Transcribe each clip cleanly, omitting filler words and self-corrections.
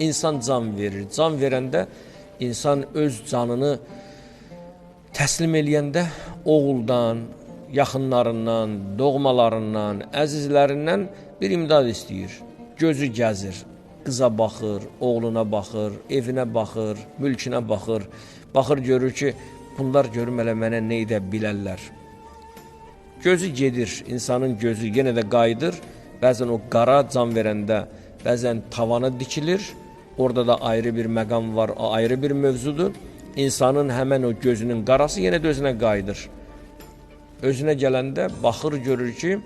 İnsan can verir. Can verəndə insan öz canını təslim eləyəndə oğuldan, yaxınlarından, doğmalarından, əzizlərindən bir imdad istəyir. Gözü gəzir, qıza baxır, oğluna baxır, evinə baxır, mülkünə baxır. Baxır, görür ki, bunlar görüm elə mənə nə edə bilərlər. Gözü gedir, insanın gözü yenə də qayıdır. Bəzən o qara can verəndə, bəzən tavana dikilir. Orada da ayrı bir məqam var, ayrı bir mövzudur. İnsanın həmən o gözünün qarası yenə də özünə qayıdır. Özünə gələndə baxır, görür ki,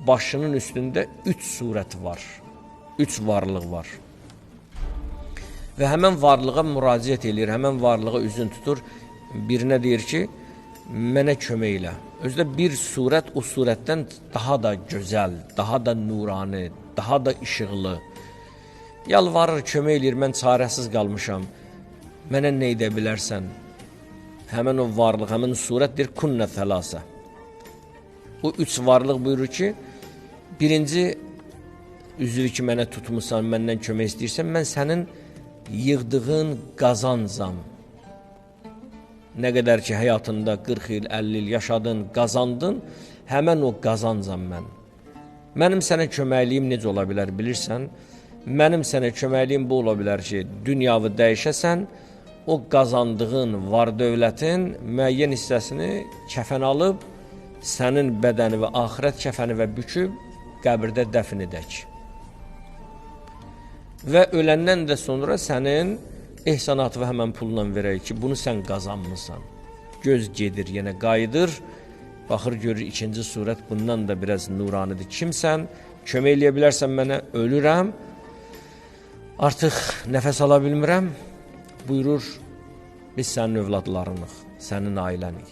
başının üstündə 3 surət var, 3 varlıq var. Və həmən varlığa müraciət edir, həmən varlığa üzün tutur. Birinə deyir ki, mənə kömək elə. Özdə bir surət o surətdən daha da gözəl, daha da nurani, daha da işıqlı. Yalvarır, kömək eləyir, mən çarəsiz qalmışam. Mənə nə edə bilərsən? Həmən o varlıq, həmən surət deyir, kunnə fələsə. O 3 varlıq buyurur ki, birinci üzvü ki, mənə tutmusan, məndən kömək istəyirsən, mən sənin yığdığın qazancam. Nə qədər ki, həyatında 40 il, 50 il yaşadın, qazandın, həmən o qazancam mən. Mənim sənə köməkliyim necə ola bilər, bilirsən? Mənim sənə köməkliyim bu ola bilər ki, dünyavı dəyişəsən, o qazandığın var dövlətin müəyyən hissəsini kəfən alıb, sənin bədəni və axirət kəfəni və büküb qəbirdə dəfn edək. Və öləndən də sonra sənin ehsanatı və həmən pulla verək ki, bunu sən qazanmısan. Göz gedir, yenə qayıdır. Baxır, görür, ikinci surət bundan da biraz nuranidir. Kimsən? Kömək eləyə bilərsən mənə? Ölürəm. Artıq nəfəs ala bilmirəm. Buyurur, biz sənin övladlarınıq, sənin ailənik.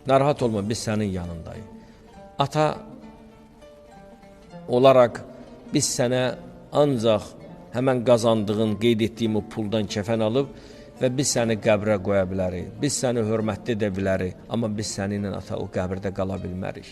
Narahat olma, biz sənin yanındayıq. Ata olaraq biz sənə ancaq həmən qazandığın, qeyd etdiyim o puldan kəfən alıb və biz səni qəbrə qoya bilərik. Biz səni hörmətli edə bilərik, amma biz səninlə ata o qəbirdə qala bilmərik.